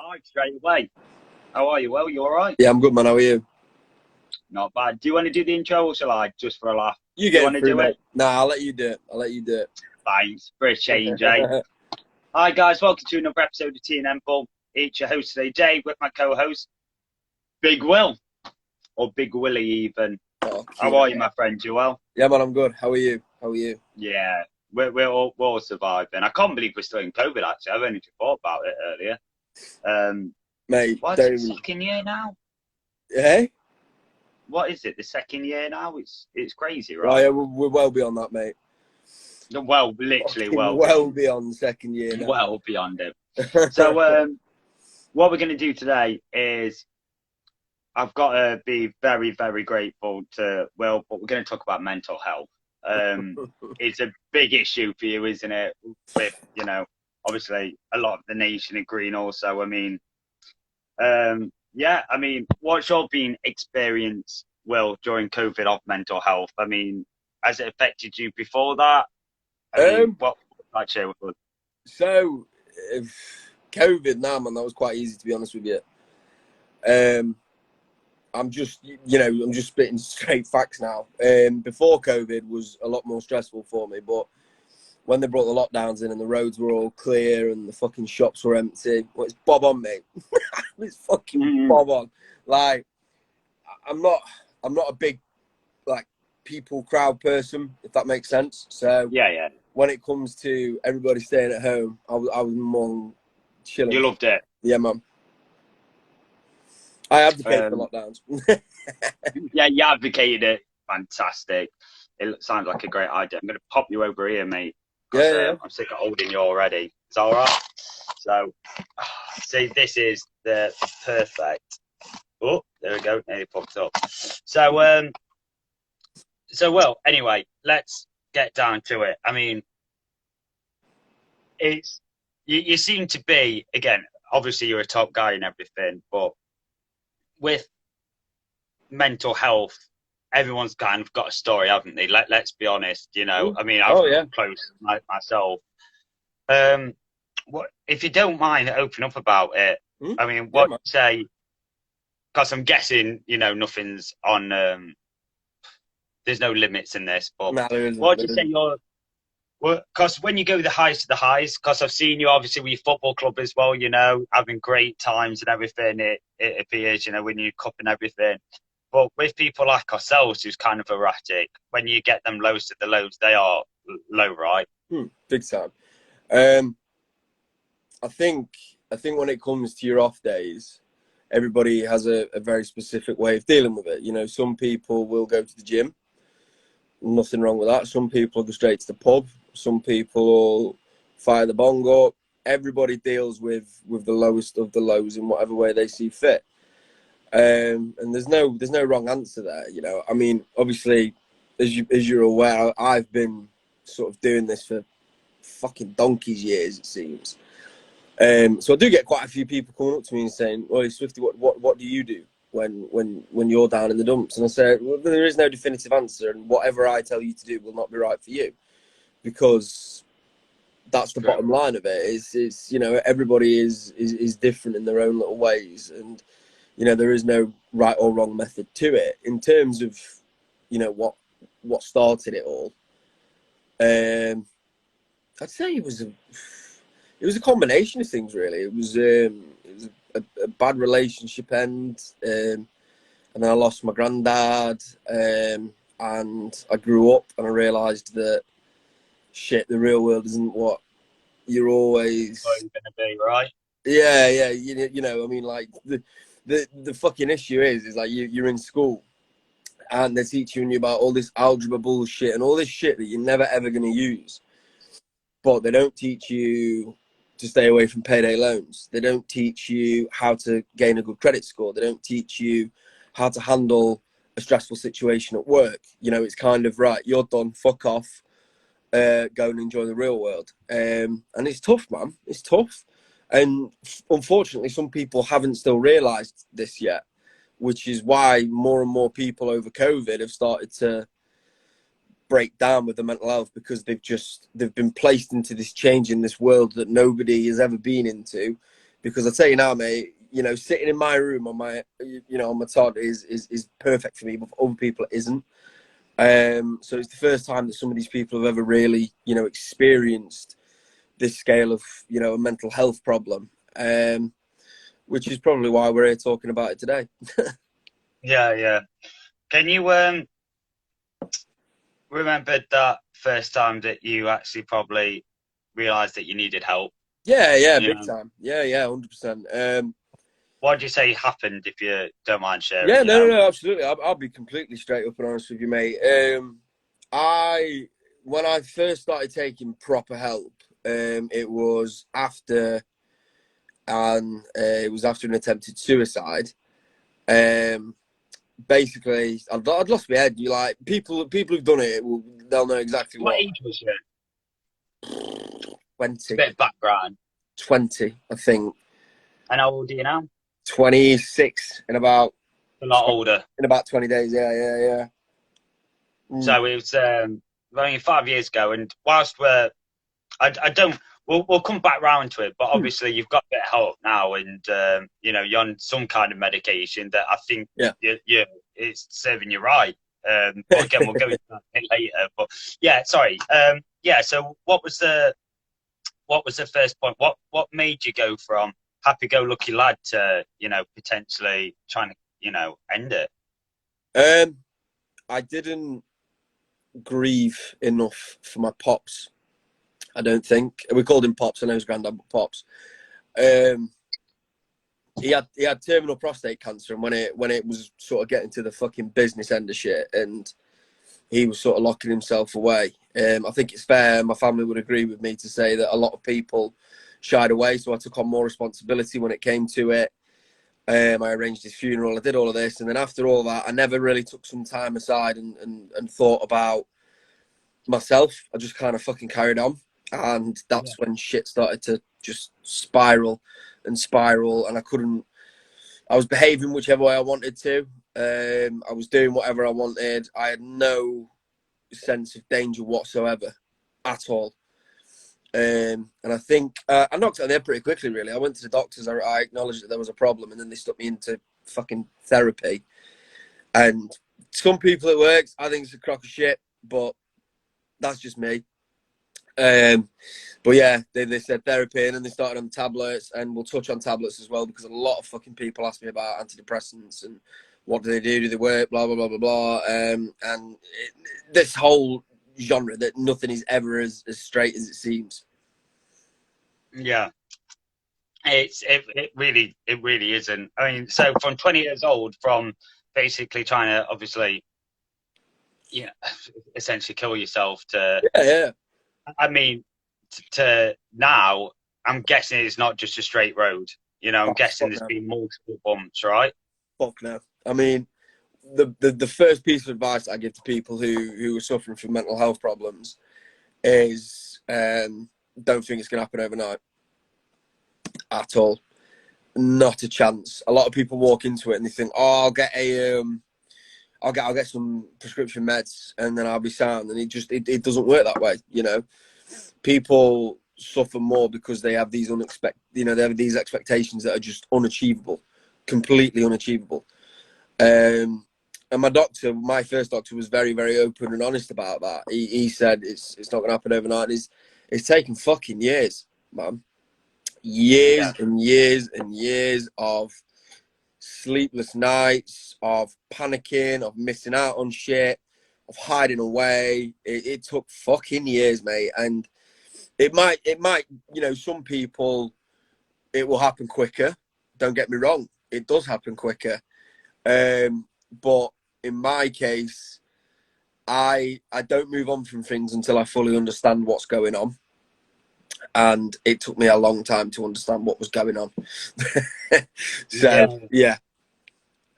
live straight away. How are you? Well, you all right? Yeah, I'm good, man. How are you? Not bad. Do you want to do the intro or shall I? Just for a laugh. You Do you get want it to through, do mate. it? Nah, I'll let you do it. I'll let you do it. Thanks. For a change, eh? Hi, guys. Welcome to another episode of T&M Ball. It's your host today, Dave, with my co-host, Big Will. Or Big Willy, even. Oh, How are you, my friend? You well? Yeah, man, I'm good. How are you? How are you? Yeah. We're all surviving. I can't believe we're still in COVID, actually. I've only just thought about it earlier. Mate, What's don't it, even... second year now? Hey? What is it, the second year now? It's crazy, Oh, right? yeah, we're well beyond that, mate. Well, literally Fucking well well beyond. beyond second year now. Well beyond it. So what we're going to do today is I've got to be very, very grateful to Will, but we're going to talk about mental health. It's a big issue for you, isn't it? With, obviously a lot of the nation in green also. I mean, what's your been experience, Will, during COVID of mental health? I mean, has it affected you before that? I mean, what I'd share with us? So, COVID now, man, that was quite easy, to be honest with you. I'm just spitting straight facts now. Before COVID was a lot more stressful for me, but when they brought the lockdowns in and the roads were all clear and the fucking shops were empty, well, it's bob on, mate. It's fucking bob on. Like, I'm not a big, like, people crowd person, if that makes sense. So Yeah. when it comes to everybody staying at home, I was more chilling. You loved it. Yeah, man. I advocate for lockdowns. Yeah, you advocated it. Fantastic. It sounds like a great idea. I'm going to pop you over here, mate. Yeah. I'm sick of holding you already. It's all right. So, see, this is the perfect. Oh, there we go. Nearly popped up. So, well, anyway, let's get down to it. I mean, it's you seem to be, again, obviously you're a top guy and everything, but with mental health, everyone's kind of got a story, haven't they? Let's be honest, I mean, I'm close myself. What if you don't mind open up about it? I mean, what you say? Because I'm guessing, nothing's on. There's no limits in this, but no, there isn't. What do you say because when you go the highs to the highs, because I've seen you obviously with your football club as well, having great times and everything. It appears, when you cup and everything. But with people like ourselves, who's kind of erratic, when you get them lows to the lows, they are low, right? Big time. I think when it comes to your off days, everybody has a very specific way of dealing with it. Some people will go to the gym. Nothing wrong with that. Some people go straight to the pub. Some people will fire the bong up. Everybody deals with the lowest of the lows in whatever way they see fit. And there's no wrong answer there. I mean, obviously, as you're aware, I've been sort of doing this for fucking donkey's years, it seems. So I do get quite a few people coming up to me and saying, "Oh, Swifty, what do you do when you're down in the dumps?" And I say, "Well, there is no definitive answer, and whatever I tell you to do will not be right for you, because that's the bottom line of it. It's everybody is different in their own little ways, and there is no right or wrong method to it. In terms of what started it all, I'd say it was a combination of things, really. It was a bad relationship end, and then I lost my granddad, and I grew up and I realised that shit, the real world isn't what you're always going to be, right? Yeah. I mean, like the fucking issue is like you're in school and they're teaching you about all this algebra bullshit and all this shit that you're never ever going to use, but they don't teach you to stay away from payday loans. They don't teach you how to gain a good credit score. They don't teach you how to handle a stressful situation at work. It's kind of, right, you're done, fuck off, go and enjoy the real world. And it's tough, man. It's tough. And unfortunately, some people haven't still realised this yet, which is why more and more people over COVID have started to break down with the mental health, because they've been placed into this change in this world that nobody has ever been into because I tell you now, mate, you know, sitting in my room on my, you know, on my Todd is perfect for me, but for other people it isn't. So it's the first time that some of these people have ever really, you know, experienced this scale of, you know, a mental health problem, which is probably why we're here talking about it today. Yeah. Can you remember that first time that you actually probably realised that you needed help? Yeah, You big know, time. Yeah, 100%. what did you say happened, if you don't mind sharing? Yeah, You know. no, absolutely. I'll be completely straight up and honest with you, mate. When I first started taking proper help, it was after an attempted suicide. Basically, I'd lost my head. You like people who've done it, they'll know exactly What what. age was you? It's a 20, bit of background. 20, I think. And how old are you now? 26 A lot older. in about 20 days. Yeah. So it was only 5 years ago. And whilst I don't, we'll come back round to it. But obviously, you've got a bit of help now, and you know, you're on some kind of medication that I think Yeah. it's serving you right. But again, we'll go into that a bit later. But yeah, sorry. Yeah. So what was the first point? What made you go from happy-go-lucky lad to, you know, potentially trying to, you know, end it? I didn't grieve enough for my pops. I don't think we called him Pops. I know his granddad, but Pops. He had terminal prostate cancer, and when it was sort of getting to the fucking business end of shit, and he was sort of locking himself away. I think it's fair. My family would agree with me to say that a lot of people shied away, so I took on more responsibility when it came to it. I arranged his funeral. I did all of this, and then after all that, I never really took some time aside and thought about myself. I just kind of fucking carried on, and that's when shit started to just spiral, and I was behaving whichever way I wanted to. I was doing whatever I wanted. I had no sense of danger whatsoever at all. And I think I knocked it on the head pretty quickly, really. I went to the doctors. I acknowledged that there was a problem, and then they stuck me into fucking therapy. And some people it works. I think it's a crock of shit, but that's just me. But yeah, they said therapy, and then they started on tablets, and we'll touch on tablets as well, because a lot of fucking people ask me about antidepressants and what do they do they work, blah blah blah blah blah. This whole genre that nothing is ever as straight as it seems. Yeah, it really isn't. I mean, so from 20 years old, from basically trying to obviously, you know, essentially kill yourself to, Yeah. I mean, to now, I'm guessing it's not just a straight road. You know, I'm guessing there's been multiple bumps, right? Fuck no. I mean, the first piece of advice I give to people who are suffering from mental health problems is don't think it's going to happen overnight at all. Not a chance. A lot of people walk into it and they think, "Oh, I'll get some prescription meds and then I'll be sound," and it doesn't work that way. You know, people suffer more because they have these they have these expectations that are just unachievable, completely unachievable. And my first doctor was very, very open and honest about that. He said it's not going to happen overnight. It's taken fucking years, man. Years and years and years of sleepless nights, of panicking, of missing out on shit, of hiding away. It took fucking years, mate. And it might, you know, some people, it will happen quicker. Don't get me wrong. It does happen quicker. But in my case, I don't move on from things until I fully understand what's going on. And it took me a long time to understand what was going on. So, yeah.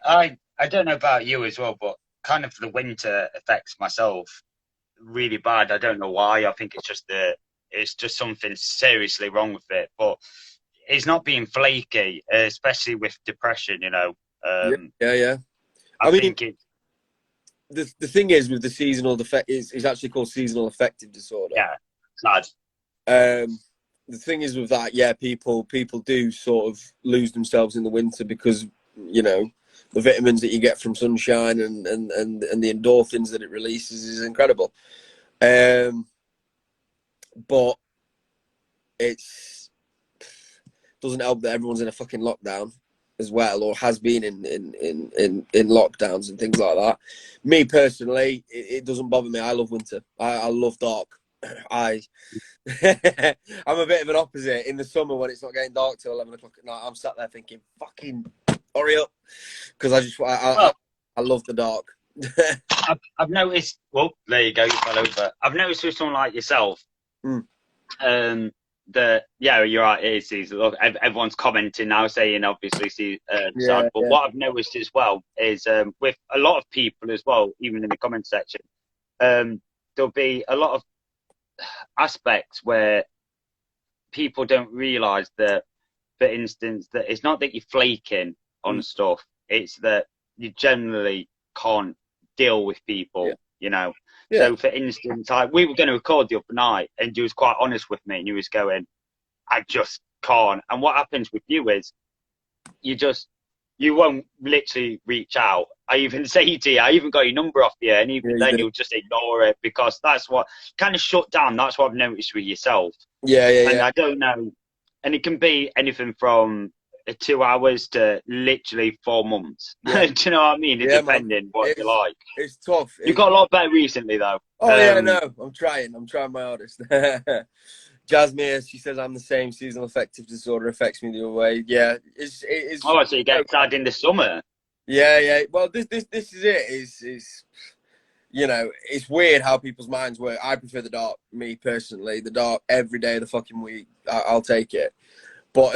I don't know about you as well, but kind of the winter affects myself really bad. I don't know why. I think it's just something seriously wrong with it. But it's not being flaky, especially with depression. You know. Yeah. I mean, think the thing is with the seasonal defect is actually called seasonal affective disorder. Yeah, sad. the thing is with that, yeah, people do sort of lose themselves in the winter because, you know, the vitamins that you get from sunshine and the endorphins that it releases is incredible. But it's doesn't help that everyone's in a fucking lockdown as well, or has been in lockdowns and things like that. Me personally, it doesn't bother me. I love winter. I love dark. I'm a bit of an opposite. In the summer when it's not getting dark till 11 o'clock at night, I'm sat there thinking, fucking hurry up, because I love the dark. I've noticed. Well, there you go. You fell over. I've noticed with someone like yourself. That yeah, you're right. It is. Look, everyone's commenting now, saying obviously sad. But what I've noticed as well is with a lot of people as well, even in the comment section, there'll be a lot of aspects where people don't realise that, for instance, that it's not that you're flaking on stuff; it's that you generally can't deal with people. You know. Yeah. So, for instance, we were going to record the other night, and you was quite honest with me, and you was going, I just can't. And what happens with you is, you won't literally reach out. I even say to you, I even got your number off you, and even then you'll just ignore it, because that's what kind of shut down. That's what I've noticed with yourself. And I don't know, and it can be anything from 2 hours to literally 4 months. Do you know what I mean? It depending what you like. It's tough. You got a lot better recently, though. Oh yeah, no, I'm trying my hardest. Jasmine, she says I'm the same. Seasonal affective disorder affects me the other way. Yeah, it's. Oh, so you get sad in the summer? Yeah. Well, this is it. Is you know, it's weird how people's minds work. I prefer the dark. Me personally, the dark every day of the fucking week. I'll take it. But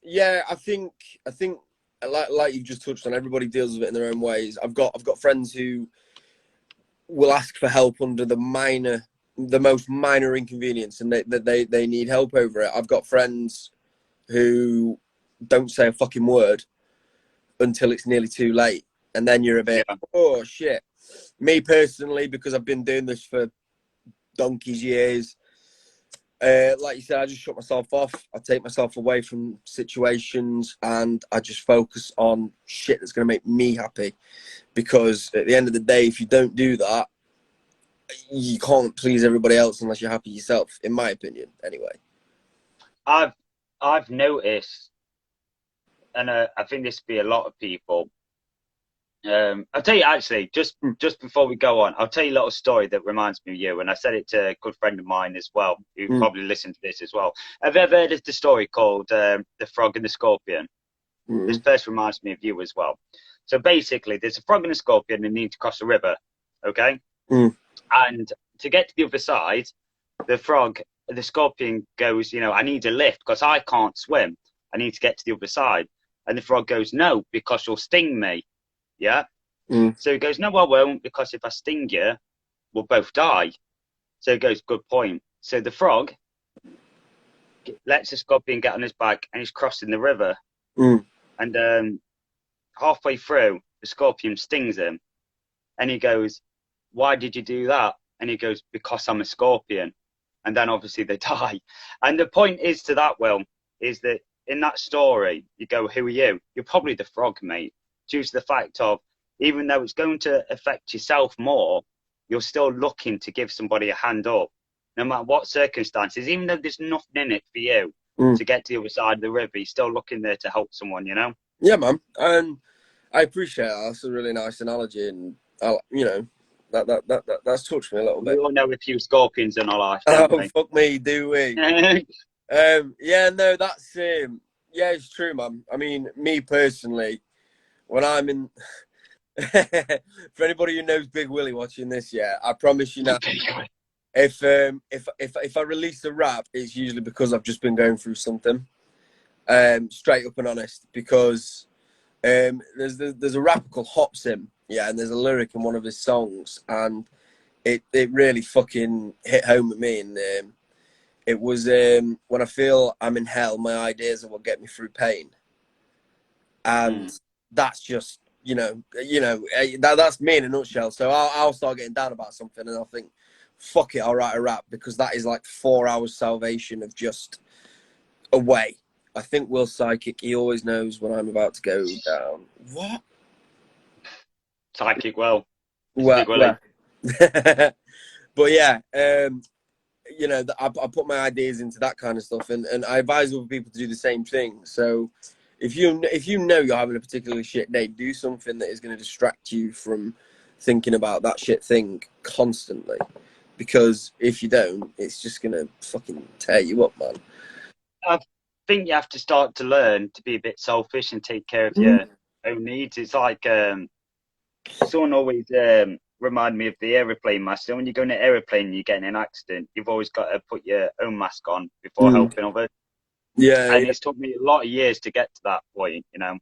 yeah, I think like you've just touched on, everybody deals with it in their own ways. I've got friends who will ask for help under the most minor inconvenience, and they need help over it. I've got friends who don't say a fucking word until it's nearly too late, and then you're a bit, oh shit. Me personally, because I've been doing this for donkey's years, like you said, I just shut myself off. I take myself away from situations, and I just focus on shit that's going to make me happy. Because at the end of the day, if you don't do that, you can't please everybody else unless you're happy yourself, in my opinion, anyway. I've noticed, and I think this would be a lot of people. I'll tell you, actually, just before we go on, I'll tell you a little story that reminds me of you, and I said it to a good friend of mine as well, who probably listened to this as well. Have you ever heard of the story called The Frog and the Scorpion? This first reminds me of you as well. So basically, there's a frog and a scorpion that need to cross a river, okay? And to get to the other side, the scorpion goes, you know, I need a lift because I can't swim. I need to get to the other side. And the frog goes, no, because you'll sting me. Yeah. So he goes, no, I won't, because if I sting you, we'll both die. So he goes, good point. So the frog lets the scorpion get on his back, and he's crossing the river. And halfway through, the scorpion stings him. And he goes, why did you do that? And he goes, because I'm a scorpion. And then obviously they die. And the point is to that, Will, is that in that story, you go, who are you? You're probably the frog, mate. Due to the fact of, even though it's going to affect yourself more, you're still looking to give somebody a hand up, no matter what circumstances, even though there's nothing in it for you to get to the other side of the river, you're still looking there to help someone, you know? Yeah, man. And I appreciate that. That's a really nice analogy, and you know, that's touched me a little bit. We all know a few scorpions in our life, don't we? Fuck me, do we? Yeah, no, that's yeah, it's true, man. I mean, me personally, when I'm in, for anybody who knows Big Willy watching this, yeah, I promise you now, if I release a rap, it's usually because I've just been going through something, straight up and honest. Because there's a rapper called Hopsim, yeah, and there's a lyric in one of his songs, and it really fucking hit home with me, and it was when I feel I'm in hell, my ideas are what get me through pain, and that's just, you know, that's me in a nutshell. So I'll start getting down about something, and I'll think, fuck it, I'll write a rap, because that is like 4 hours salvation of just away. I think Will's psychic. He always knows when I'm about to go down. What? Psychic Will. Well, Big Willy. but yeah, you know, I put my ideas into that kind of stuff, and I advise other people to do the same thing. So if you know you're having a particularly shit day, do something that is going to distract you from thinking about that shit thing constantly. Because if you don't, it's just going to fucking tear you up, man. I think you have to start to learn to be a bit selfish and take care of your own needs. It's like someone always remind me of the aeroplane mask. So when you go in an aeroplane and you get in an accident, you've always got to put your own mask on before helping others. Yeah, And yeah. it's took me a lot of years to get to that point, you know.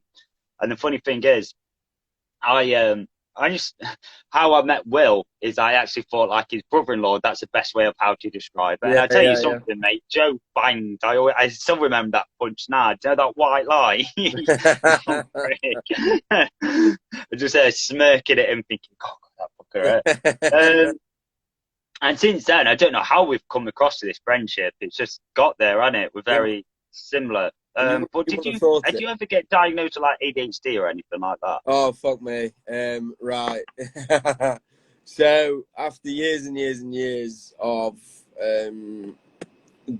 And the funny thing is, I just how I met Will is I actually thought like his brother-in-law. That's the best way of how to describe it. And Yeah, I tell you yeah, yeah. something, mate. Joe banged. I still remember that punch now. Do you know that white lie? I just smirking at him, thinking, "God, that fucker." And since then, I don't know how we've come across this friendship. It's just got there, hasn't it? We're Yeah, man. very similar. You But would have thought did it. you ever get diagnosed with like ADHD or anything like that? Oh, fuck me. Right. So after years and years and years of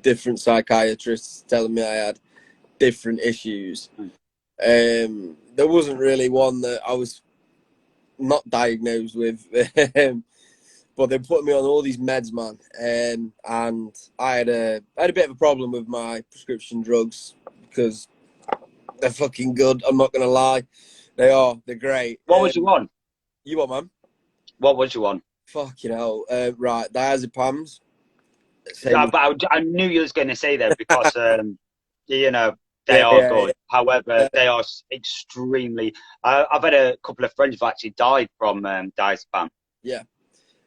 different psychiatrists telling me I had different issues, there wasn't really one that I was not diagnosed with. But they put me on all these meds, man. And I had a bit of a problem with my prescription drugs, because they're fucking good. I'm not gonna lie, they are. They're great. What was you on? You what, man? What was you on? Fucking hell. Right, diazepams. Same Yeah, as... but I knew you was going to say that because you know they Yeah, are yeah, good. yeah. However, they are extremely. I've had a couple of friends who actually died from diazepam. Yeah.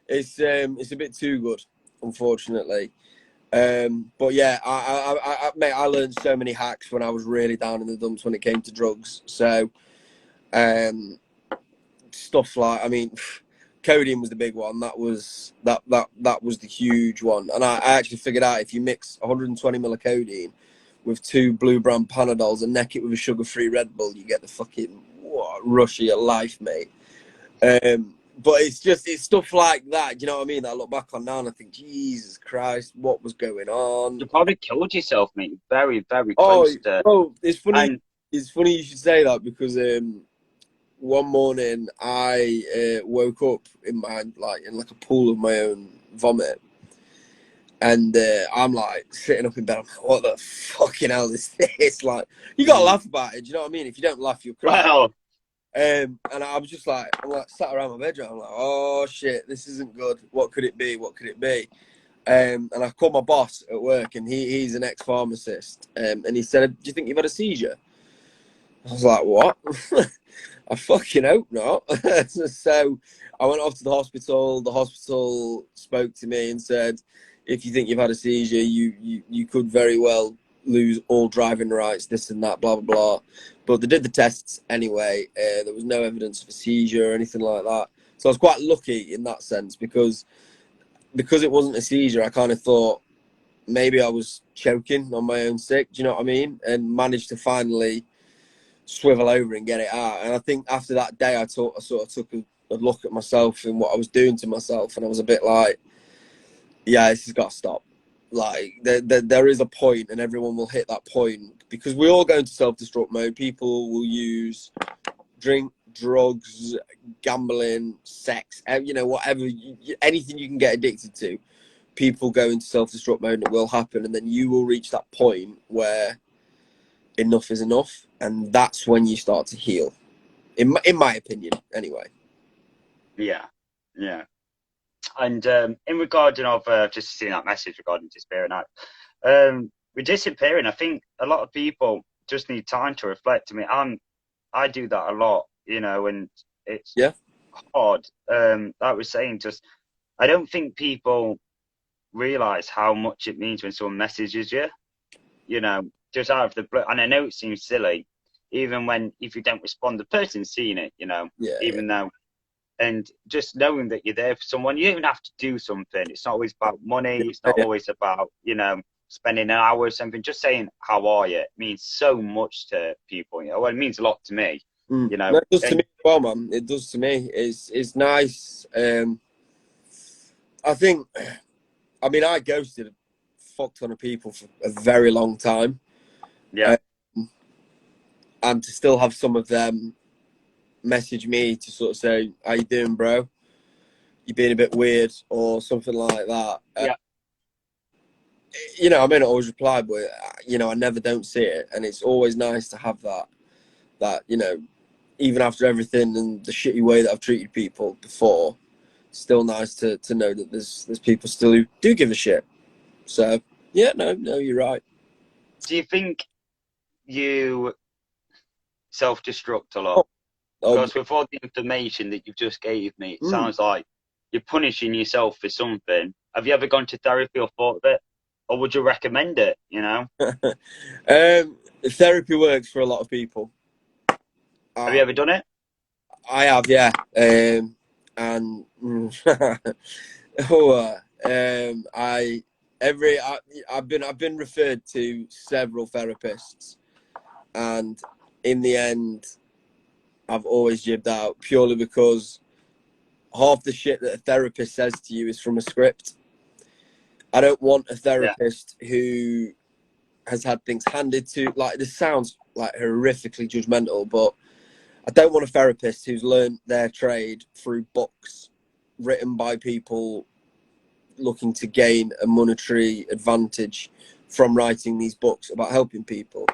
It's a bit too good, unfortunately. But yeah, mate, I learned so many hacks when I was really down in the dumps when it came to drugs. So, stuff like, I mean, codeine was the big one. That was the huge one. And I actually figured out if you mix 120 ml of codeine with 2 blue brand Panadols and neck it with a sugar-free Red Bull, you get the fucking rush of your life, mate. But it's stuff like that. Do you know what I mean? That I look back on now and I think, Jesus Christ, what was going on? You probably killed yourself, mate. Very, very Oh, close to. bro, it's funny. And It's funny you should say that, because one morning I woke up in a pool of my own vomit, and I'm like sitting up in bed. I'm like, what the fucking hell is this? Like, you gotta laugh about it. Do you know what I mean? If you don't laugh, you'll cry. well, And I was just like, I'm like sat around my bedroom. I'm like, oh shit, this isn't good. What could it be? What could it be? And I called my boss at work, and he's an ex-pharmacist. And he said, do you think you've had a seizure? I was like, what? I fucking hope not. So I went off to the hospital. The hospital spoke to me and said, if you think you've had a seizure, you could very well lose all driving rights, this and that, blah, blah, blah. But they did the tests anyway. There was no evidence of a seizure or anything like that. So I was quite lucky in that sense, because it wasn't a seizure. I kind of thought maybe I was choking on my own sick. Do you know what I mean? And managed to finally swivel over and get it out. And I think after that day, I sort of took a look at myself and what I was doing to myself, and I was a bit like, yeah, this has got to stop. Like, there is a point, and everyone will hit that point, because we all go into self-destruct mode. People will use drink, drugs, gambling, sex, you know, whatever, anything you can get addicted to. People go into self-destruct mode, and it will happen, and then you will reach that point where enough is enough, and that's when you start to heal, in my opinion, anyway. yeah, yeah. And in regarding of just seeing that message regarding disappearing out, with disappearing, I think a lot of people just need time to reflect. I mean, I do that a lot, you know, and it's hard. Like I was saying, just I don't think people realize how much it means when someone messages you, you know, just out of the blue. And I know it seems silly, even when if you don't respond, the person's seeing it, you know, Yeah, even though And just knowing that you're there for someone, you don't even have to do something. It's not always about money. It's not always about, you know, spending an hour or something. Just saying, how are you? It means so much to people. You know, well, it means a lot to me, you know. No, it does to And, me as well, man. It does to me. It's nice. I think, I mean, I ghosted a fuck ton of people for a very long time. yeah. And to still have some of them message me to sort of say, how you doing, bro? You're being a bit weird or something like that. Yeah. You know, I may not always reply, but, you know, I never don't see it. And it's always nice to have that, you know, even after everything and the shitty way that I've treated people before, still nice to know that there's people still who do give a shit. So, yeah, no, you're right. Do you think you self-destruct a lot? Oh, oh, Because with all the information that you've just gave me, it mm. sounds like you're punishing yourself for something. Have you ever gone to therapy or thought of it? Or would you recommend it, you know? Therapy works for a lot of people. Have you ever done it? I have, yeah. And I've been referred to several therapists, and in the end, I've always jibbed out purely because half the shit that a therapist says to you is from a script. I don't want a Yeah. therapist who has had things handed to, like, this sounds like horrifically judgmental, but I don't want a therapist who's learned their trade through books written by people looking to gain a monetary advantage from writing these books about helping people.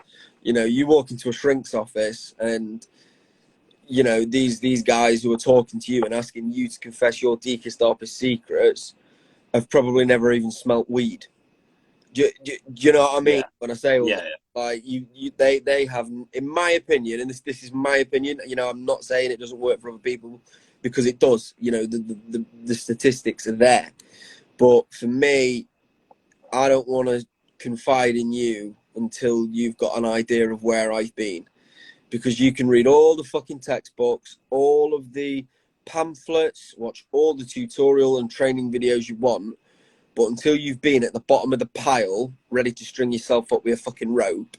You know, you walk into a shrink's office and, you know, these guys who are talking to you and asking you to confess your deepest, darkest secrets have probably never even smelt weed. Do you know what I mean Yeah. when I say all Yeah. that? Like they have, in my opinion, and this is my opinion. You know, I'm not saying it doesn't work for other people because it does. You know, the statistics are there, but for me, I don't want to confide in you until you've got an idea of where I've been, because you can read all the fucking textbooks, all of the pamphlets, watch all the tutorial and training videos you want. But until you've been at the bottom of the pile, ready to string yourself up with a fucking rope,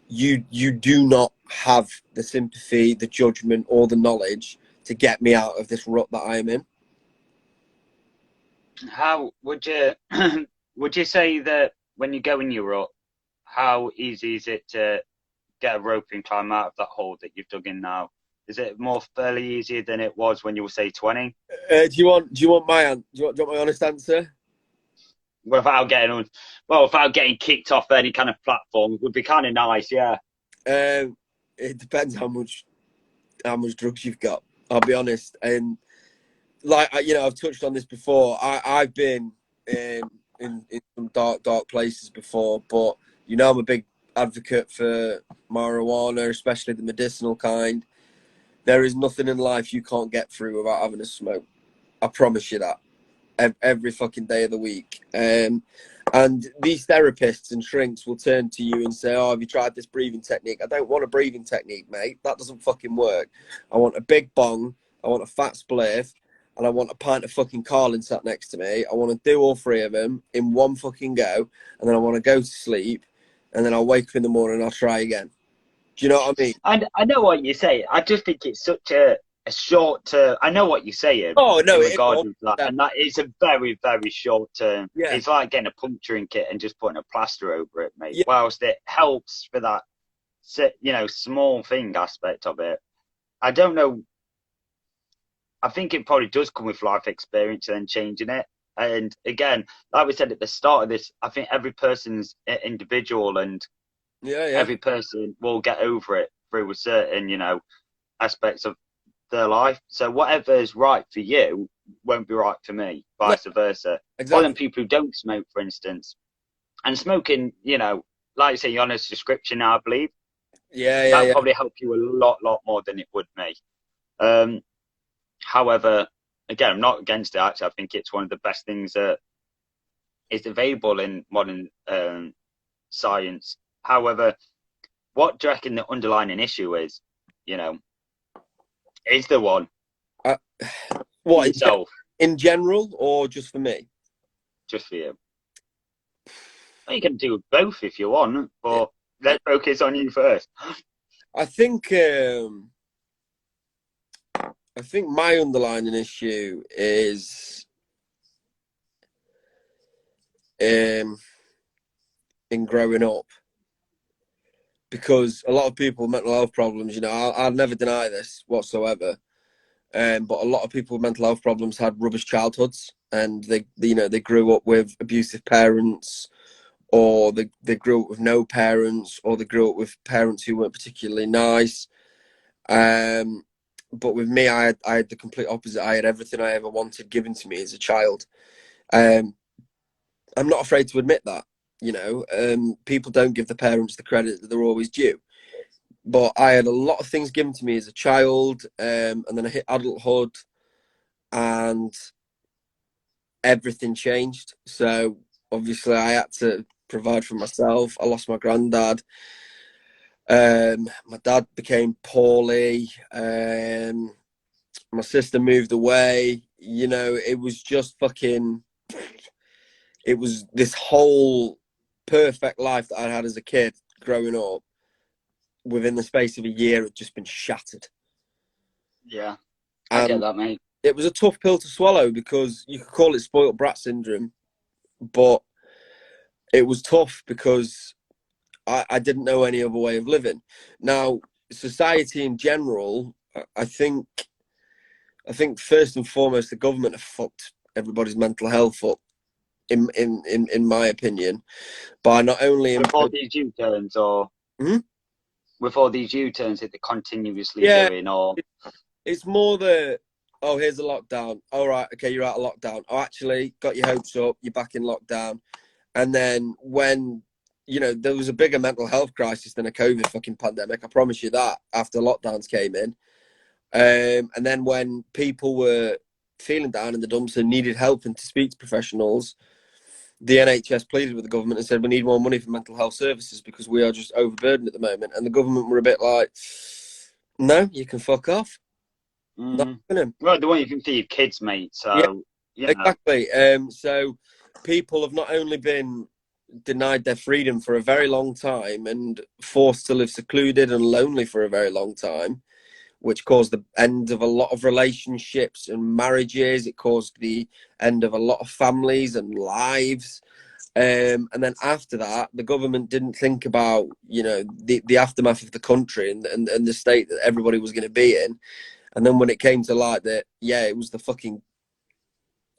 you do not have the sympathy, the judgment, or the knowledge to get me out of this rut that I am in. How would you would you say that when you go in your rut, how easy is it to get a rope and climb out of that hole that you've dug in now? Is it more fairly easier than it was when you were say 20? Do you want my honest answer? Without getting on, well, without getting kicked off any kind of platform would be kind of nice, yeah. It depends how much drugs you've got. I'll be honest, and like, you know, I've touched on this before. I've been in some dark places before, but you know, I'm a big advocate for marijuana, especially the medicinal kind. There is nothing in life you can't get through without having a smoke. I promise you that. Every fucking day of the week. And these therapists and shrinks will turn to you and say, oh, have you tried this breathing technique? I don't want a breathing technique, mate. That doesn't fucking work. I want a big bong. I want a fat spliff. And I want a pint of fucking Carlin sat next to me. I want to do all three of them in one fucking go. And then I want to go to sleep. And then I'll wake up in the morning and I'll try again. Do you know what I mean? I know what you're saying. I just think it's such a short term. I know what you're saying Oh, no, in it regard is. to that, and that is a very, very short term. Yeah. It's like getting a puncturing kit and just putting a plaster over it, mate. Yeah. Whilst it helps for that, you know, small thing aspect of it, I don't know. I think it probably does come with life experience and then changing it. And again, like we said at the start of this, I think every person's individual, and Yeah. every person will get over it through a certain, you know, aspects of their life. So whatever is right for you won't be right for me, No, vice versa. Or exactly. then people who don't smoke, for instance. And smoking, you know, like you say, your honest description now, I believe, that Yeah. probably help you a lot more than it would me. However, again, I'm not against it. Actually, I think it's one of the best things that is available in modern science. However, what do you reckon the underlying issue is? You know, is there one? What, yourself, in general or just for me? just for you. Well, you can do both if you want, Yeah. but let's focus on you first. I think my underlying issue is in growing up, because a lot of people with mental health problems, you know, I'll never deny this whatsoever. But a lot of people with mental health problems had rubbish childhoods, and they grew up with abusive parents, or they grew up with no parents, or they grew up with parents who weren't particularly nice. But with me, I had the complete opposite. I had everything I ever wanted given to me as a child. I'm not afraid to admit that. You know, people don't give the parents the credit that they're always due. But I had a lot of things given to me as a child, and then I hit adulthood, and everything changed. So obviously, I had to provide for myself. I lost my granddad. My dad became poorly. My sister moved away. You know, it was just fucking. It was this whole perfect life that I had as a kid growing up. Within the space of a year, had just been shattered. Yeah, I get And that, mate. it was a tough pill to swallow, because you could call it spoiled brat syndrome, but it was tough because I didn't know any other way of living. Now, society in general, I think first and foremost, the government have fucked everybody's mental health up, in my opinion, by not only With all these U-turns, or Hmm? with all these U-turns that they're continuously Yeah, doing, or it's more oh, here's a lockdown. All right, okay, you're out of lockdown. Oh, actually, got your hopes up. You're back in lockdown. And then when, you know, there was a bigger mental health crisis than a COVID fucking pandemic. I promise you that, after lockdowns came in. And then when people were feeling down in the dumps and needed help and to speak to professionals, the NHS pleaded with the government and said, we need more money for mental health services because we are just overburdened at the moment. And the government were a bit like, no, you can fuck off. Not happening. well, the one you can feed your kids, mate. Yeah, So you know, exactly. So people have not only been denied their freedom for a very long time and forced to live secluded and lonely for a very long time, which caused the end of a lot of relationships and marriages. It caused the end of a lot of families and lives. And then after that, the government didn't think about, you know, the aftermath of the country and the state that everybody was going to be in. And then when it came to light that, yeah, it was the fucking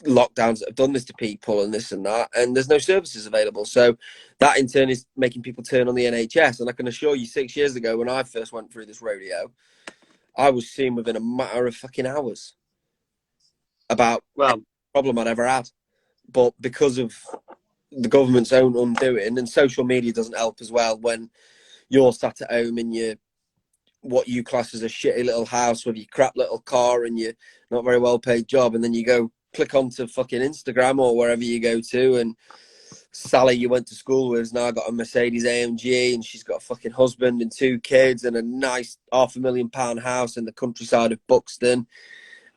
lockdowns that have done this to people and this and that, and there's no services available. So that in turn is making people turn on the NHS. And I can assure you, 6 years ago, when I first went through this rodeo, I was seen within a matter of fucking hours about well, any problem I'd ever had. But because of the government's own undoing, and social media doesn't help as well, when you're sat at home in your what you class as a shitty little house with your crap little car and your not very well paid job, and then you go click onto fucking Instagram or wherever you go to, and Sally you went to school with has now got a Mercedes AMG, and she's got a fucking husband and 2 kids and a nice £500,000 house in the countryside of Buxton,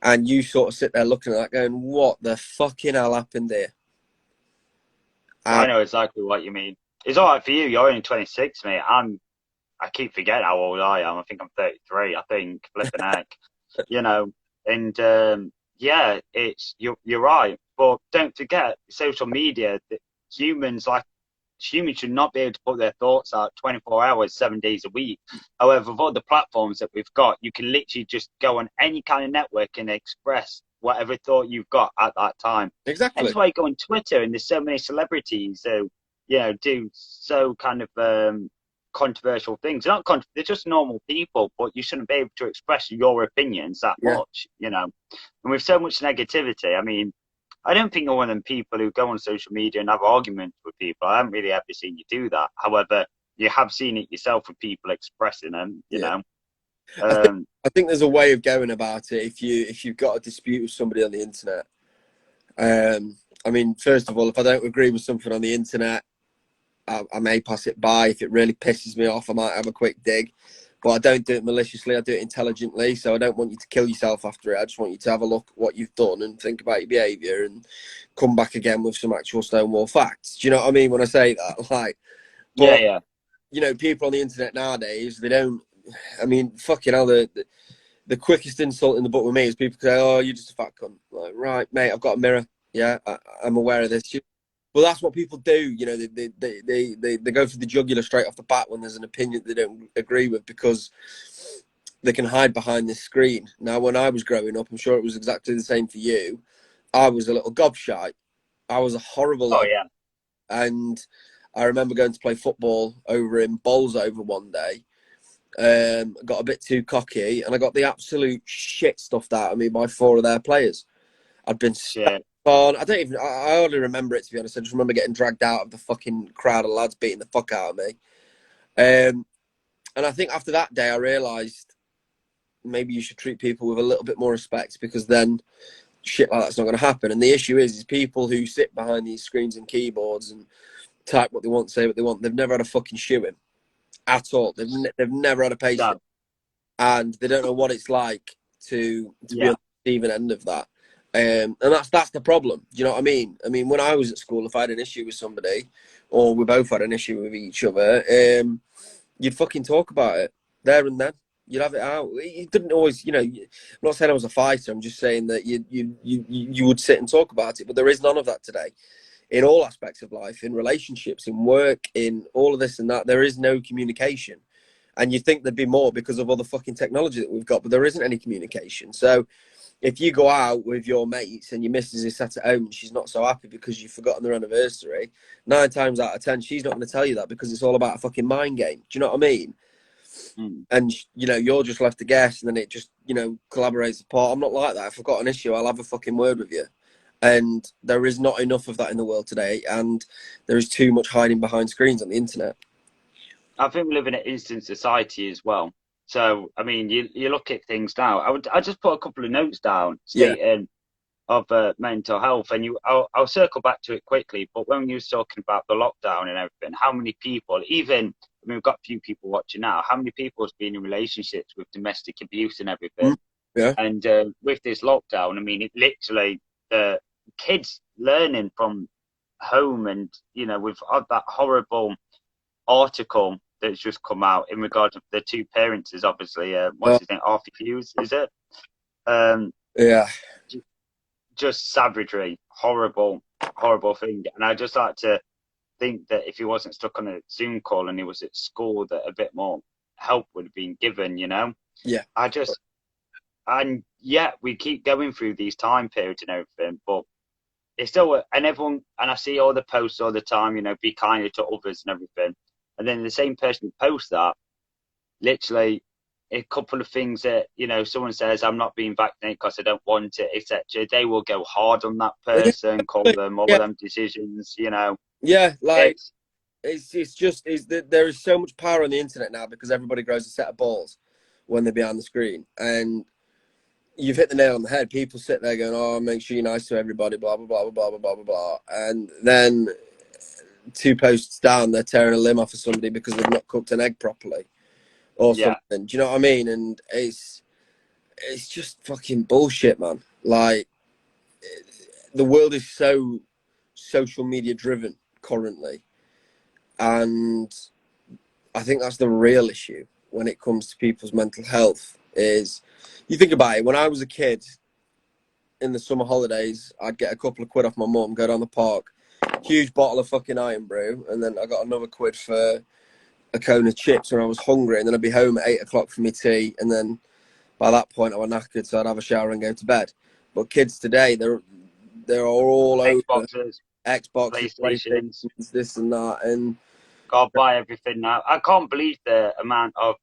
and you sort of sit there looking at that going, what the fucking hell happened there? I And know exactly what you mean. It's all right for you. You're only 26, mate. I keep forgetting how old I am. I think I'm 33. I think flipping heck, you know. And yeah, it's you're right. But don't forget, social media. Humans like humans should not be able to put their thoughts out 24 hours, 7 days a week. However, with all the platforms that we've got, you can literally just go on any kind of network and express whatever thought you've got at that time. exactly, Hence why you go on Twitter and there's so many celebrities who, you know, do so kind of controversial things. They're just normal people, but you shouldn't be able to express your opinions that yeah. much, you know. And with so much negativity, I mean, I don't think you're one of them people who go on social media and have arguments with people. I haven't really ever seen you do that. However, you have seen it yourself with people expressing them, you Yeah. know. I think there's a way of going about it if you've got a dispute with somebody on the internet. I mean, first of all, if I don't agree with something on the internet, I may pass it by. If it really pisses me off, I might have a quick dig. but I don't do it maliciously. I do it intelligently. So I don't want you to kill yourself after it. I just want you to have a look at what you've done and think about your behaviour and come back again with some actual stonewall facts. Do you know what I mean when I say that? Like, Yeah, but yeah. you know, people on the internet nowadays, they don't. I mean, fucking hell, the quickest insult in the book with me is people say, "Oh, you're just a fat cunt." Like, right, mate, I've got a mirror. Yeah, I'm aware of this. Well, that's what people do. You know, they go for the jugular straight off the bat when there's an opinion they don't agree with because they can hide behind this screen. Now, when I was growing up, I'm sure it was exactly the same for you. I was a little gobshite. I was a horrible Oh little, yeah. and I remember going to play football over in Bolsover one day. Got a bit too cocky, and I got the absolute shit stuffed out of me by 4 of their players. I'd been Shit. on. I hardly remember it, to be honest. I just remember getting dragged out of the fucking crowd of lads beating the fuck out of me. And I think after that day, I realised maybe you should treat people with a little bit more respect because then shit like that's not going to happen. And the issue is people who sit behind these screens and keyboards and type what they want, say what they want. They've never had a fucking shoe in at all. They've never had a patient, No. and they don't know what it's like to be Yeah. on the receiving end of that. And that's the problem. Do you know what I mean? I mean, when I was at school, if I had an issue with somebody, or we both had an issue with each other, you'd fucking talk about it there and then. You'd have it out. You didn't always, you know. I'm not saying I was a fighter. I'm just saying that you would sit and talk about it. But there is none of that today. In all aspects of life, in relationships, in work, in all of this and that, there is no communication. And you think there'd be more because of all the fucking technology that we've got, but there isn't any communication. So if you go out with your mates and your missus is sat at home and she's not so happy because you've forgotten their anniversary, 9 times out of 10, she's not going to tell you that because it's all about a fucking mind game. Do you know what I mean? Mm. And, you know, you're just left to guess and then it just, you know, collaborates apart. I'm not like that. If I've got an issue, I'll have a fucking word with you. And there is not enough of that in the world today. And there is too much hiding behind screens on the internet. I think we live in an instant society as well. So, I mean, you look at things now. I just put a couple of notes down Yeah. stating of mental health, and I'll circle back to it quickly. But when you was talking about the lockdown and everything, how many people, even I mean, we've got a few people watching now. How many people has been in relationships with domestic abuse and everything? Yeah. And with this lockdown, I mean, it literally the kids learning from home, and you know, we've had that horrible article that's just come out in regards to the 2 parents is obviously what's his name, Arthur Hughes, is it? Yeah. Just savagery, horrible thing. And I just like to think that if he wasn't stuck on a Zoom call and he was at school, that a bit more help would have been given, you know. Yeah. And yeah, we keep going through these time periods and everything, but it's still, and everyone, and I see all the posts all the time, you know, be kinder to others and everything. And then the same person who posts that, literally a couple of things that, you know, someone says, I'm not being vaccinated because I don't want it, etc. They will go hard on that person, call them all Yeah. them decisions, you know. Yeah. Like, It's there is so much power on the internet now because everybody grows a set of balls when they're behind the screen. And you've hit the nail on the head. People sit there going, "Oh, make sure you're nice to everybody," blah blah blah blah blah blah blah blah, and then 2 posts down, they're tearing a limb off of somebody because they've not cooked an egg properly or yeah. something. Do you know what I mean? And it's just fucking bullshit, man. Like, the world is so social media driven currently, and I think that's the real issue when it comes to people's mental health. Is you think about it, when I was a kid in the summer holidays, I'd get a couple of quid off my mum, go down the park, huge bottle of fucking Iron Brew, and then I got another quid for a cone of chips when I was hungry, and then I'd be home at 8 o'clock for my tea, and then by that point I was knackered, so I'd have a shower and go to bed. But kids today, they're all over Xboxes, Xboxes, PlayStations, PlayStations, this and that, and gotta buy everything now. I can't believe the amount of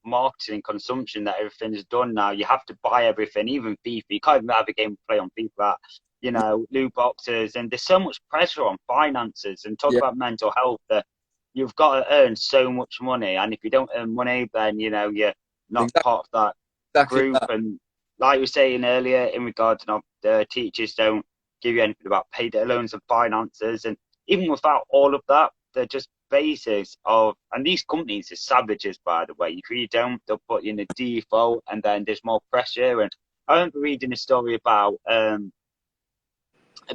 marketing and consumption that everything is done now. You have to buy everything, even FIFA. You can't even have a game to play on FIFA. You know, loot boxes, and there's so much pressure on finances. And talk yeah, about mental health, that you've got to earn so much money, and if you don't earn money, then you know you're not exactly, part of that exactly group. that. And like you were saying earlier, in regards to the teachers don't give you anything about payday loans and finances, and even without all of that, they're just basis of, and these companies are savages, by the way. If you don't, they'll put you in a default, and then there's more pressure. And I remember reading a story about a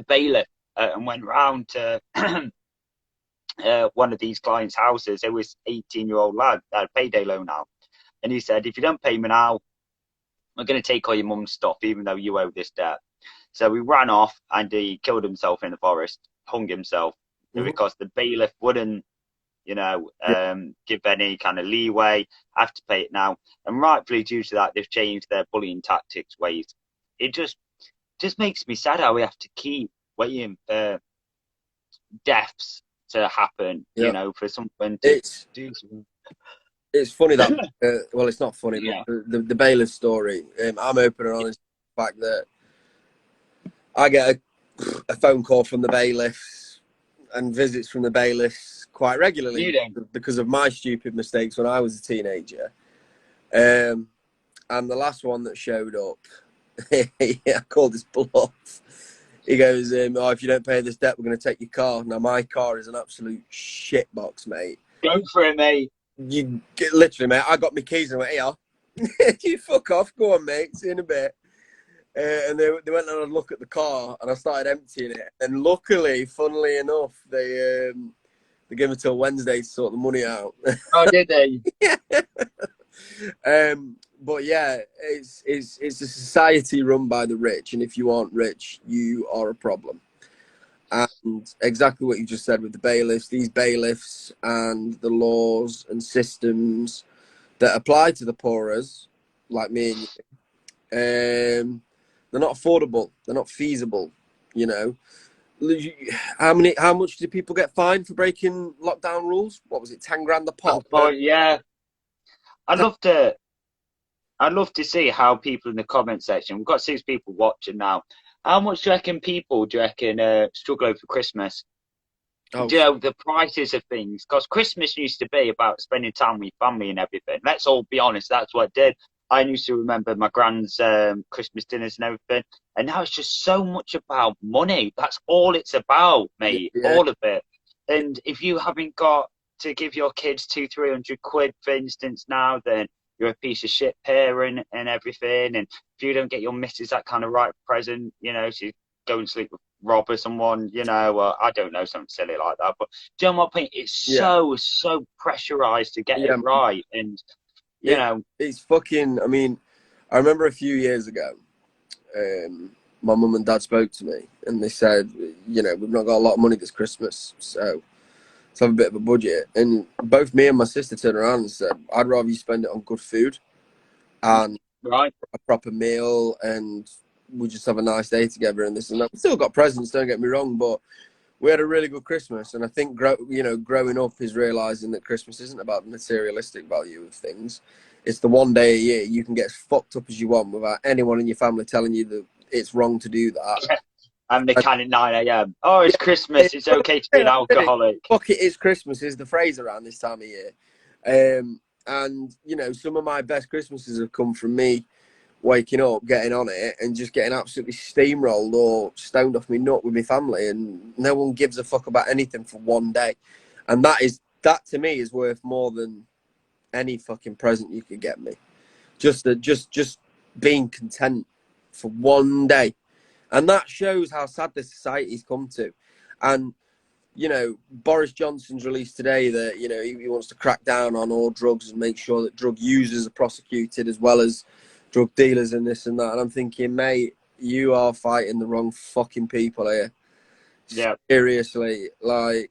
bailiff and went round to one of these clients' houses. It was 18-year-old lad that had a payday loan out, and he said, "If you don't pay me now, I'm going to take all your mum's stuff, even though you owe this debt." So he ran off and he killed himself in the forest, hung himself, because the bailiff wouldn't, give any kind of leeway. Have to pay it now, and rightfully due to that, they've changed their bullying tactics ways. It just makes me sad how we have to keep waiting for deaths to happen, for someone to do something. It's funny that, well, it's not funny, Yeah. but the bailiff story, I'm open and honest with the fact that I get a phone call from the bailiffs and visits from the bailiffs quite regularly because of my stupid mistakes when I was a teenager. And the last one that showed up, I called his bluff. He goes, if you don't pay this debt, we're going to take your car. Now, my car is an absolute shitbox, mate. Go for it, mate. You literally, mate, I got my keys and I went, "Here, you fuck off. Go on, mate. See you in a bit." And they went and had a look at the car, and I started emptying it. And luckily, funnily enough, they gave me till Wednesday to sort the money out. Oh, did they? Yeah. But yeah, it's a society run by the rich, and if you aren't rich, you are a problem. And exactly what you just said with the bailiffs, these bailiffs and the laws and systems that apply to the poorers, like me and you, they're not affordable. They're not feasible. How much do people get fined for breaking lockdown rules? What was it, 10 grand a pop? Oh, yeah. I'd love to see how people in the comment section. We've got 6 people watching now. How much do you reckon struggle over Christmas? Oh. The prices of things, because Christmas used to be about spending time with your family and everything. Let's all be honest, that's what it did. I used to remember my grand's Christmas dinners and everything, and now it's just so much about money. That's all it's about, mate. Yeah. All of it. And if you haven't got to give your kids 200-300 quid, for instance, now, then you're a piece of shit parent and everything. And if you don't get your missus that kind of right present, she's going to sleep with Rob or someone, I don't know, something silly like that. But do you know what I mean? It's so pressurized to get it right. And, it's fucking, I mean, I remember a few years ago, my mum and dad spoke to me and they said, we've not got a lot of money this Christmas, so let's have a bit of a budget. And both me and my sister turned around and said, I'd rather you spend it on good food and a proper meal, and we just have a nice day together and this and that. We still got presents, don't get me wrong, but we had a really good Christmas. And I think, growing up is realising that Christmas isn't about the materialistic value of things. It's the one day a year you can get as fucked up as you want without anyone in your family telling you that it's wrong to do that. And the can at 9 a.m. Oh, it's Christmas. It's okay to be an alcoholic. Fuck it, it's Christmas is the phrase around this time of year. And, some of my best Christmases have come from me waking up, getting on it, and just getting absolutely steamrolled or stoned off me nut with my family, and no one gives a fuck about anything for one day. And that to me is worth more than any fucking present you could get me. Just being content for one day. And that shows how sad this society's come to. And, Boris Johnson's released today that, he wants to crack down on all drugs and make sure that drug users are prosecuted as well as drug dealers and this and that. And I'm thinking, mate, you are fighting the wrong fucking people here. Yeah. Seriously, like,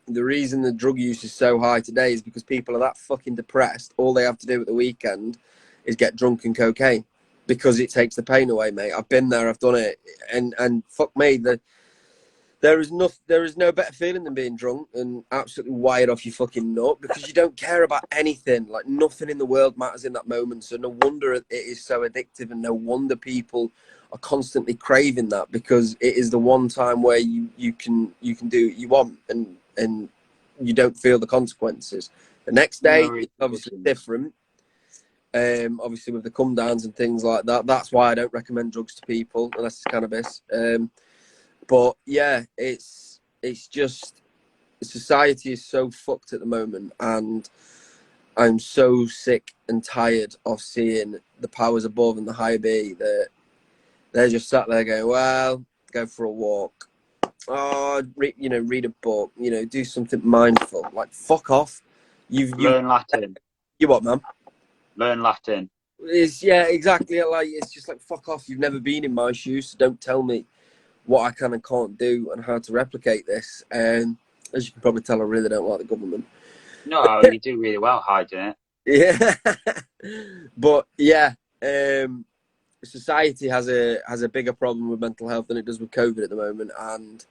the reason the drug use is so high today is because people are that fucking depressed. All they have to do at the weekend is get drunk and cocaine because it takes the pain away, mate. I've been there, I've done it. And fuck me, there is no better feeling than being drunk and absolutely wired off your fucking nut because you don't care about anything. Like, nothing in the world matters in that moment. So no wonder it is so addictive, and no wonder people are constantly craving that, because it is the one time where you can do what you want and you don't feel the consequences. The next day, it's obviously different. Obviously with the come downs and things like that. That's why I don't recommend drugs to people unless it's cannabis. But yeah, it's just society is so fucked at the moment, and I'm so sick and tired of seeing the powers above and the high B that they're just sat there going, well, go for a walk. Oh, read a book. Do something mindful. Like, fuck off. Learn Latin. You what, man? Learn Latin. Yeah, exactly. Like, it's just like, fuck off. You've never been in my shoes, so don't tell me what I can and can't do and how to replicate this. And as you can probably tell, I really don't like the government. No, you do really well hiding it. Yeah, but yeah, society has a bigger problem with mental health than it does with COVID at the moment, and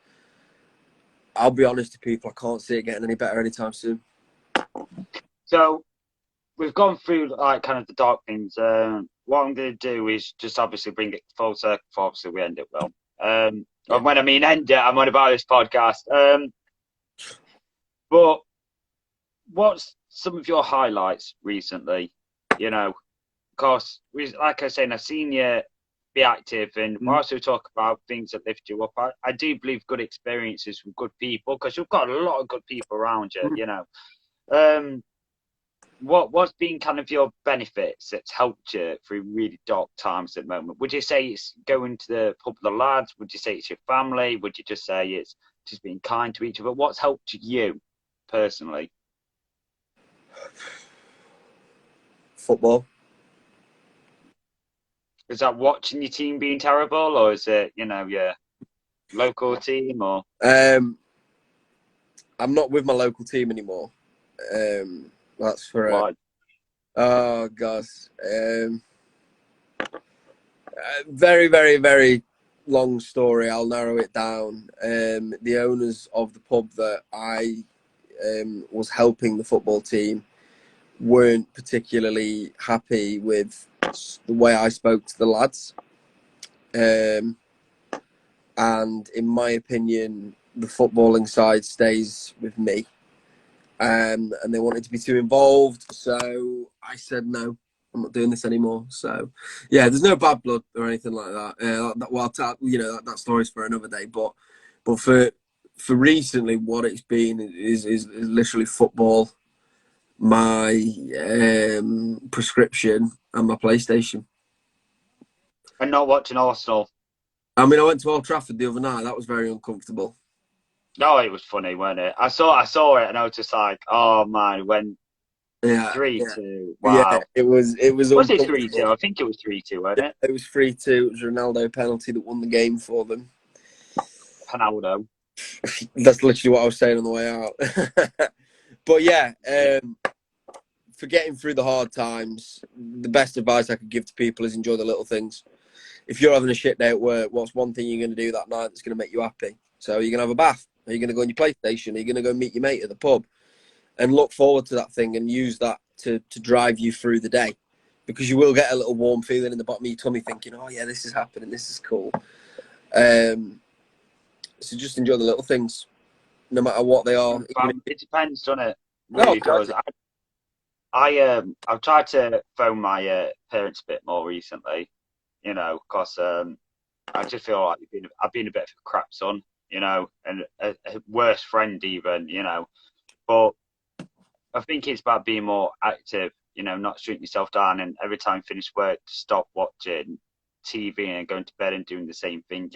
I'll be honest to people, I can't see it getting any better anytime soon. So we've gone through like kind of the dark things. What I'm going to do is just obviously bring it full circle. Obviously, we end it well. And when I mean end it, I'm on about this podcast. But what's some of your highlights recently? Because like I said, I've seen you be active, and also talk about things that lift you up. I do believe good experiences with good people, because you've got a lot of good people around you. What's been kind of your benefits that's helped you through really dark times at the moment? Would you say it's going to the pub with the lads? Would you say it's your family? Would you just say it's just being kind to each other? What's helped you personally? Football. Is that watching your team being terrible, or is it, your local team? Or I'm not with my local team anymore. That's for what? Oh gosh. Very, very, very long story. I'll narrow it down. The owners of the pub that I was helping the football team weren't particularly happy with the way I spoke to the lads. And in my opinion, the footballing side stays with me. And they wanted to be too involved, so I said no. I'm not doing this anymore. So, yeah, there's no bad blood or anything like that. Well, that story's for another day. But for recently, what it's been is literally football, my prescription, and my PlayStation. And not watching Arsenal. I mean, I went to Old Trafford the other night. That was very uncomfortable. No, it was funny, wasn't it? I saw it, and I was just like, "Oh man, when 3-2, wow." Yeah, it was Was it 3-2? I think it was 3-2, wasn't it? It was 3-2. It was a Ronaldo penalty that won the game for them. Ronaldo. That's literally what I was saying on the way out. But yeah, for getting through the hard times, the best advice I could give to people is enjoy the little things. If you're having a shit day at work, what's one thing you're going to do that night that's going to make you happy? So you're going to have a bath. Are you going to go on your PlayStation? Are you going to go meet your mate at the pub? And look forward to that thing and use that to drive you through the day. Because you will get a little warm feeling in the bottom of your tummy thinking, oh yeah, this is happening, this is cool. So just enjoy the little things, no matter what they are. It depends, doesn't it? Really does. I've tried to phone my parents a bit more recently, because I just feel like I've been a bit of a crap son, and a worse friend even, But I think it's about being more active, not shooting yourself down, and every time you finish work, stop watching TV and going to bed and doing the same thing,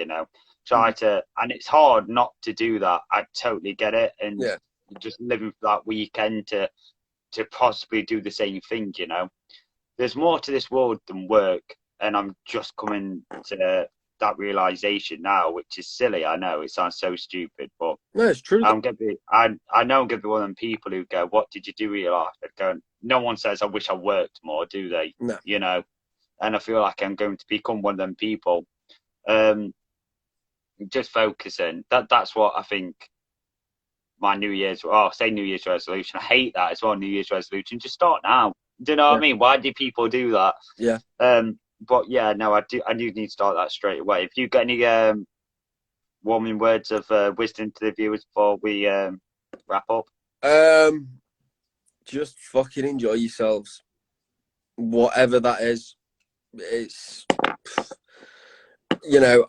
Try to, and it's hard not to do that. I totally get it, and just living for that weekend to possibly do the same thing, There's more to this world than work, and I'm just coming to that realization now, which is silly. I know it sounds so stupid, but no, it's true. I know I'm gonna be one of them people who go, "What did you do with your life?" No one says, "I wish I worked more," do they? No. And I feel like I'm going to become one of them people. Just focusing. That's what I think. My New Year's resolution. I hate that as well. New Year's resolution. Just start now. Do you know what I mean? Why do people do that? Yeah. But yeah, no, I do need to start that straight away. If you got any warming words of wisdom to the viewers before we wrap up? Just fucking enjoy yourselves, whatever that is. It's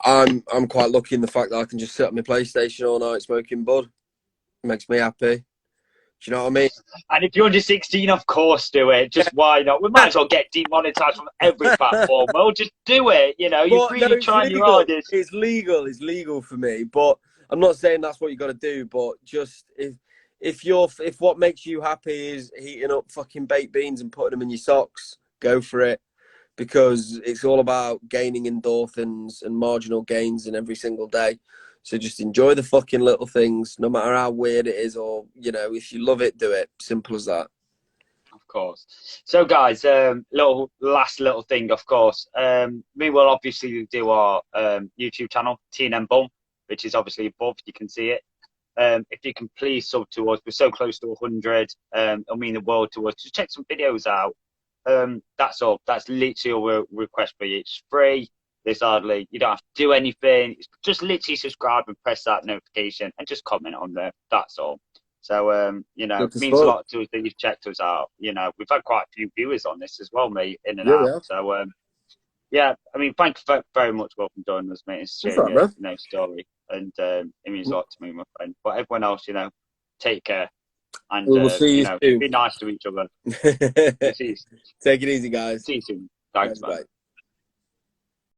I'm quite lucky in the fact that I can just sit on my PlayStation all night smoking bud. Makes me happy. Do you know what I mean? And if you're under 16, of course, do it. Just why not? We might as well get demonetized from every platform. Well, just do it. You know, you're But no, really it's trying your legal. hardest. It's legal. It's legal for me. But I'm not saying that's what you got to do. But just if what makes you happy is heating up fucking baked beans and putting them in your socks, go for it. Because it's all about gaining endorphins and marginal gains in every single day. So just enjoy the fucking little things, no matter how weird it is, or if you love it, do it. Simple as that. Of course. So, guys, last little thing, of course. We will obviously do our YouTube channel, T&M Bum, which is obviously above. You can see it. If you can please sub to us, we're so close to 100. It'll mean the world to us. Just check some videos out. That's all. That's literally all we request for you. It's free. There's hardly, you don't have to do anything. It's just literally subscribe and press that notification and just comment on there. That's all. So, it means a lot to us that you've checked us out. We've had quite a few viewers on this as well, mate, in and out. Yeah. So, yeah, I mean, thank you very much for joining us, mate. It's sharing your story. And it means a lot to me, my friend. But everyone else, take care. And, we will see you soon. be nice to each other. Take it easy, guys. See you soon. Thanks, man. Bye.